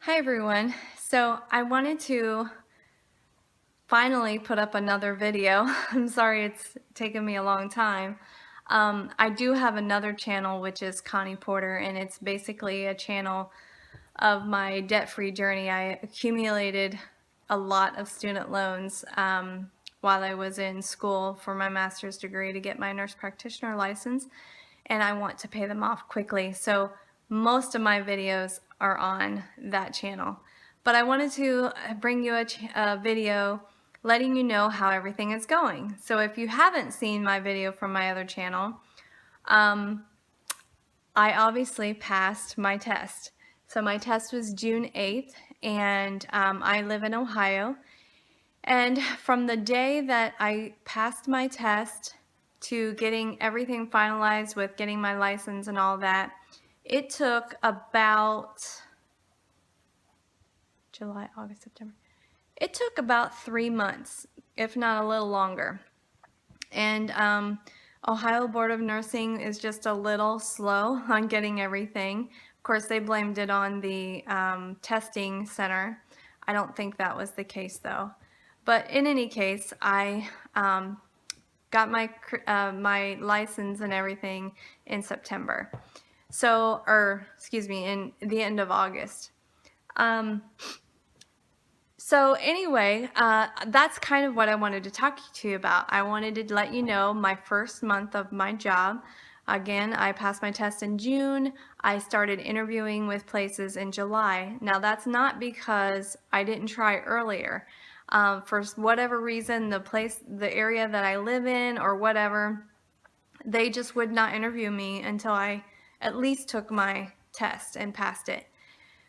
Hi everyone. So I wanted to finally put up another video. I'm sorry it's taken me a long time. I do have another channel which is Connie Porter, and it's basically a channel of my debt-free journey. I accumulated a lot of student loans while I was in school for my master's degree to get my nurse practitioner license, and I want to pay them off quickly. So most of my videos are on that channel. But I wanted to bring you a video letting you know how everything is going. So if you haven't seen my video from my other channel, I obviously passed my test. So my test was June 8th, and I live in Ohio. And from the day that I passed my test to getting everything finalized with getting my license and all that, it took about July, August, September. It took about 3 months, if not a little longer. And Ohio Board of Nursing is just a little slow on getting everything. Of course, they blamed it on the testing center. I don't think that was the case though. But in any case, I got my license and everything in September. So, or excuse me, in the end of August. So anyway, that's kind of what I wanted to talk to you about. I wanted to let you know my first month of my job. Again, I passed my test in June. I started interviewing with places in July. Now that's not because I didn't try earlier. For whatever reason, the area that I live in or whatever, they just would not interview me until I at least took my test and passed it.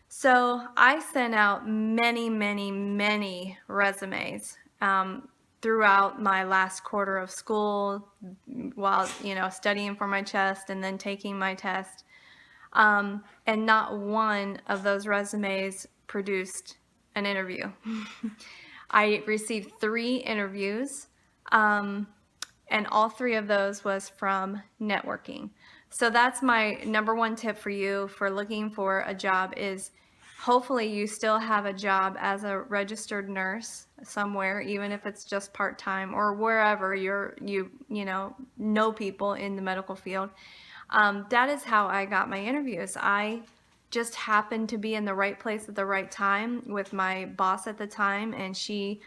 So I sent out many, many, many resumes throughout my last quarter of school while, studying for my test and then taking my test. And not one of those resumes produced an interview. I received 3 interviews, and all 3 of those was from networking. So that's my number 1 tip for you for looking for a job is hopefully you still have a job as a registered nurse somewhere, even if it's just part-time or wherever you know people in the medical field. That is how I got my interviews. I just happened to be in the right place at the right time with my boss at the time, and she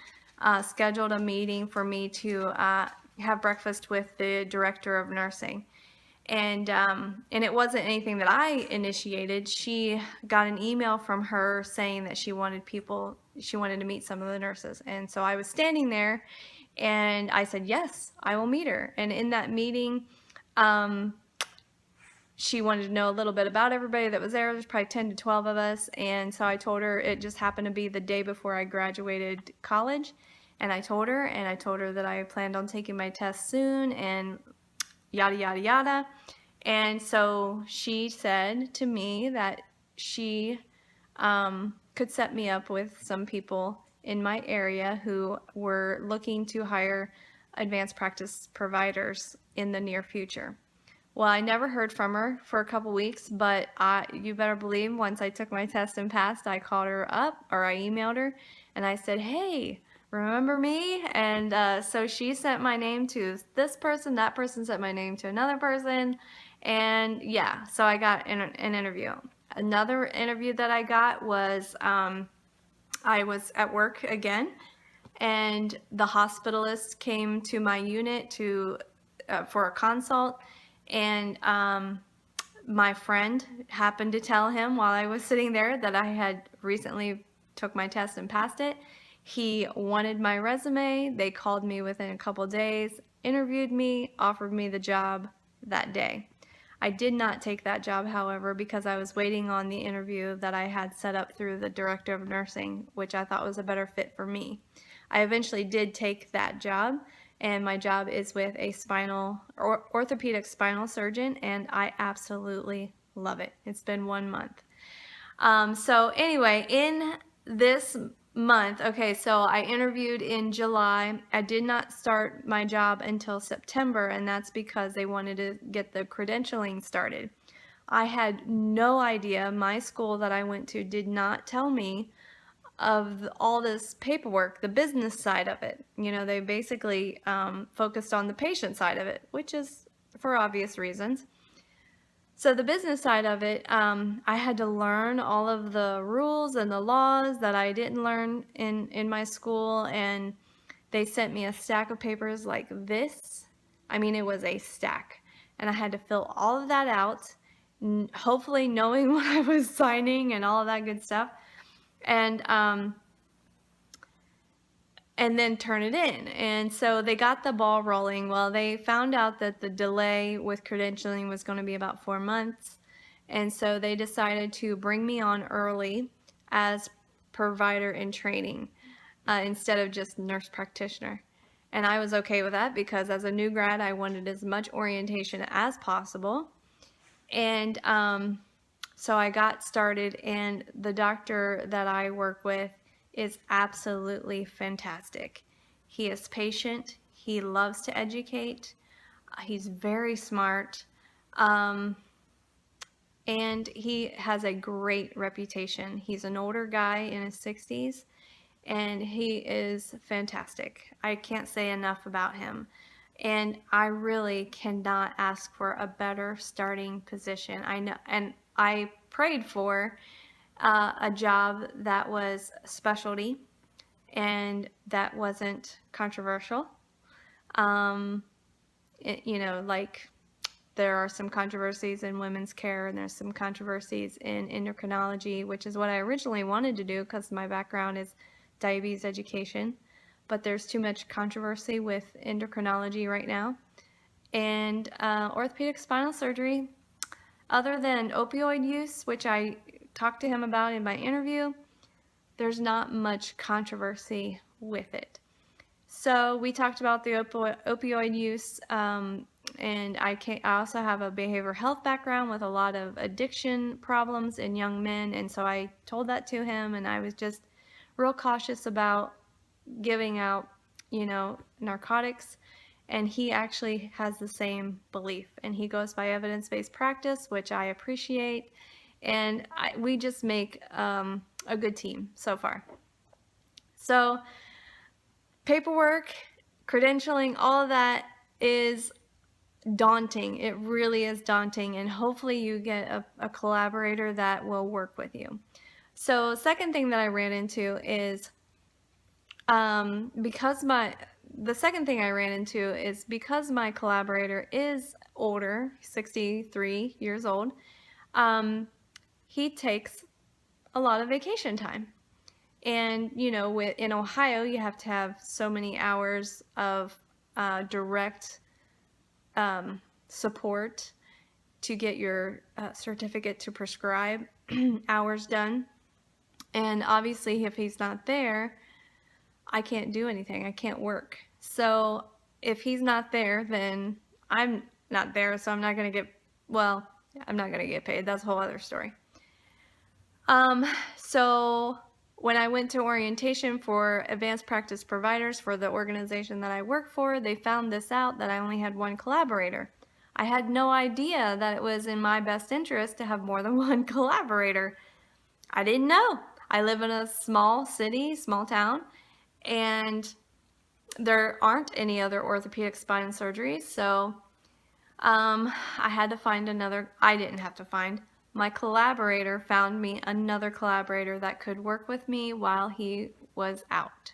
scheduled a meeting for me to have breakfast with the director of nursing. And it wasn't anything that I initiated. She got an email from her saying that she wanted to meet some of the nurses. And so I was standing there and I said, yes, I will meet her. And in that meeting, she wanted to know a little bit about everybody that was there. There's probably 10 to 12 of us. And so I told her it just happened to be the day before I graduated college. And I told her that I planned on taking my test soon and yada, yada, yada. And so she said to me that she could set me up with some people in my area who were looking to hire advanced practice providers in the near future. Well, I never heard from her for a couple weeks, but you better believe once I took my test and passed, I called her up or I emailed her and I said, hey, remember me? And so she sent my name to this person, that person sent my name to another person, and yeah, so I got an interview. Another interview that I got was I was at work again, and the hospitalist came to my unit for a consult, and my friend happened to tell him while I was sitting there that I had recently took my test and passed it. He wanted my resume. They called me within a couple days, interviewed me, offered me the job that day. I did not take that job, however, because I was waiting on the interview that I had set up through the director of nursing, which I thought was a better fit for me. I eventually did take that job, and my job is with a orthopedic spinal surgeon, and I absolutely love it. It's been 1 month. So anyway, in this month, okay, so I interviewed in July. I did not start my job until September, and that's because they wanted to get the credentialing started. I had no idea. My school that I went to did not tell me of all this paperwork, the business side of it. You know, they basically focused on the patient side of it, which is for obvious reasons. So the business side of it, I had to learn all of the rules and the laws that I didn't learn in my school, and they sent me a stack of papers like this. I mean, it was a stack, and I had to fill all of that out, hopefully knowing what I was signing and all of that good stuff, and then turn it in. And so they got the ball rolling. Well, they found out that the delay with credentialing was going to be about 4 months. And so they decided to bring me on early as provider in training instead of just nurse practitioner. And I was okay with that because as a new grad, I wanted as much orientation as possible. And so I got started, and the doctor that I work with is absolutely fantastic. He is patient. He loves to educate. He's very smart. And he has a great reputation. He's an older guy in his 60s, and he is fantastic. I can't say enough about him. And I really cannot ask for a better starting position. I know, and I prayed for a job that was specialty and that wasn't controversial. You know, like there are some controversies in women's care, and there's some controversies in endocrinology, which is what I originally wanted to do because my background is diabetes education. But there's too much controversy with endocrinology right now. And orthopedic spinal surgery, other than opioid use, which I talked to him about in my interview, there's not much controversy with it. So we talked about the opioid use, and I also have a behavioral health background with a lot of addiction problems in young men, and so I told that to him, and I was just real cautious about giving out, you know, narcotics. And he actually has the same belief, and he goes by evidence-based practice, which I appreciate, and we just make a good team so far. So paperwork, credentialing, all of that is daunting. It really is daunting, and hopefully you get a collaborator that will work with you. So second thing that I ran into is the second thing I ran into is because my collaborator is older, 63 years old, he takes a lot of vacation time. And, you know, in Ohio, you have to have so many hours of direct support to get your certificate to prescribe hours done. And obviously, if he's not there, I can't do anything. I can't work. So if he's not there, then I'm not there, so I'm not going to get, well, I'm not going to get paid. That's a whole other story. So when I went to orientation for advanced practice providers for the organization that I work for, they found this out that I only had one collaborator. I had no idea that it was in my best interest to have more than one collaborator. I didn't know. I live in a small city, small town, and there aren't any other orthopedic spine surgeries, so I had to find another. I didn't have to find. My collaborator found me another collaborator that could work with me while he was out.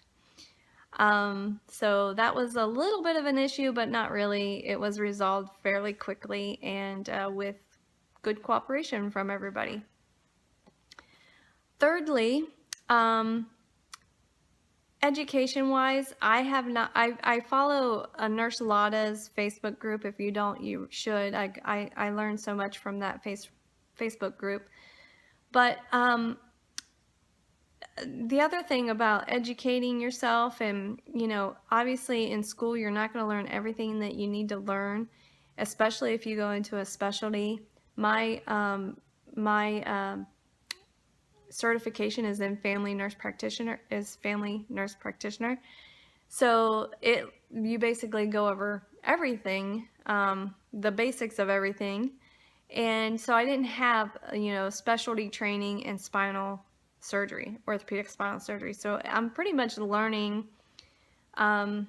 So that was a little bit of an issue, but not really. It was resolved fairly quickly and with good cooperation from everybody. Thirdly, education-wise, I follow a Nurse Lada's Facebook group. If you don't, you should. I learned so much from that Facebook group. But the other thing about educating yourself, and, you know, obviously in school, you're not going to learn everything that you need to learn, especially if you go into a specialty. My certification is in family nurse practitioner, So you basically go over everything, the basics of everything, And so I didn't have, specialty training in spinal surgery, orthopedic spinal surgery. So I'm pretty much learning um,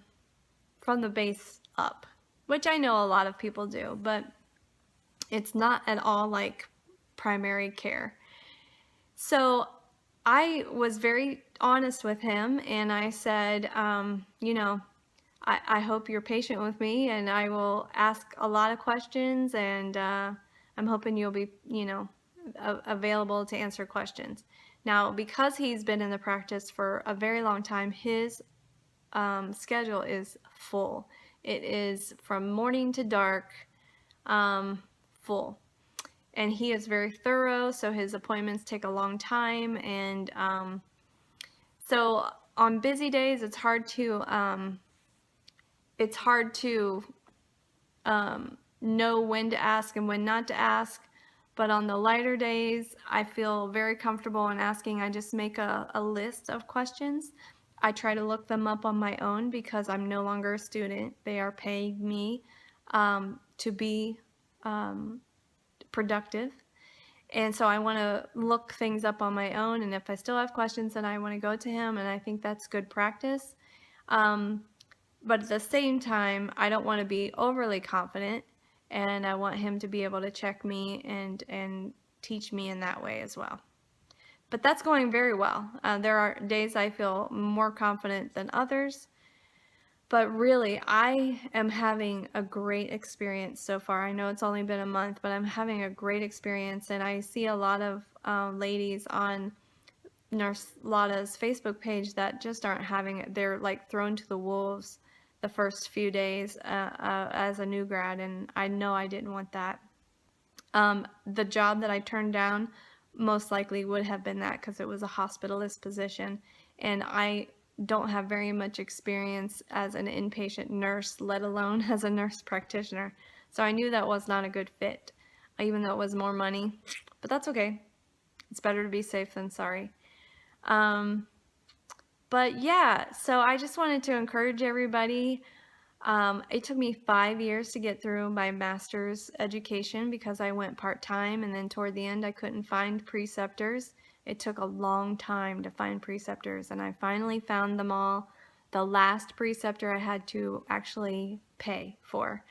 from the base up, which I know a lot of people do, but it's not at all like primary care. So I was very honest with him and I said, I hope you're patient with me and I will ask a lot of questions and I'm hoping you'll be, available to answer questions. Now, because he's been in the practice for a very long time, his schedule is full. It is from morning to dark, full. And he is very thorough, so his appointments take a long time. And so on busy days, it's hard to know when to ask and when not to ask. But on the lighter days, I feel very comfortable in asking. I just make a list of questions. I try to look them up on my own because I'm no longer a student. They are paying me to be productive. And so I want to look things up on my own. And if I still have questions, then I want to go to him. And I think that's good practice. But at the same time, I don't want to be overly confident, and I want him to be able to check me and teach me in that way as well. But that's going very well. There are days I feel more confident than others, but really, I am having a great experience so far. I know it's only been a month, but I'm having a great experience, and I see a lot of ladies on Nurse Lotta's Facebook page that just aren't having it. They're like thrown to the wolves the first few days as a new grad, and I know I didn't want that. The job that I turned down most likely would have been that because it was a hospitalist position, and I don't have very much experience as an inpatient nurse, let alone as a nurse practitioner. So I knew that was not a good fit, even though it was more money. But that's okay. It's better to be safe than sorry. Um, but yeah, so I just wanted to encourage everybody. It took me 5 years to get through my master's education because I went part-time, and then toward the end I couldn't find preceptors. It took a long time to find preceptors, and I finally found them all. The last preceptor I had to actually pay for.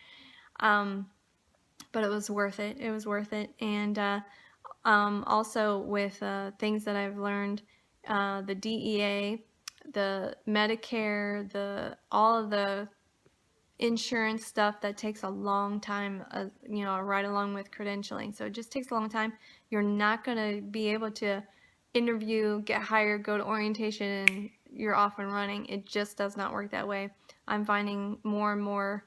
But it was worth it. It was worth it. And also with things that I've learned, the DEA, the Medicare, all of the insurance stuff that takes a long time, right along with credentialing. So it just takes a long time. You're not going to be able to interview, get hired, go to orientation, and you're off and running. It just does not work that way. I'm finding more and more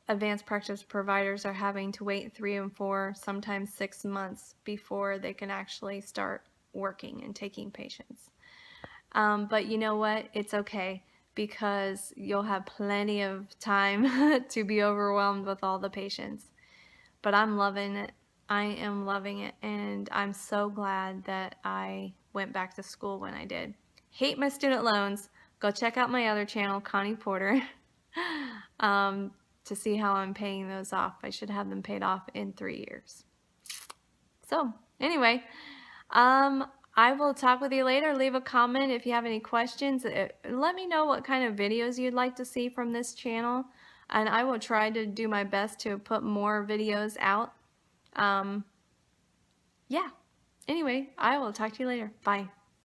advanced practice providers are having to wait 3 and 4, sometimes 6 months before they can actually start working and taking patients. But you know what? It's okay because you'll have plenty of time to be overwhelmed with all the patients. But I'm loving it. I am loving it, and I'm so glad that I went back to school when I did. Hate my student loans. Go check out my other channel, Connie Porter, to see how I'm paying those off. I should have them paid off in 3 years. So anyway, I will talk with you later. Leave a comment if you have any questions. Let me know what kind of videos you'd like to see from this channel, and I will try to do my best to put more videos out. Yeah. Anyway, I will talk to you later. Bye.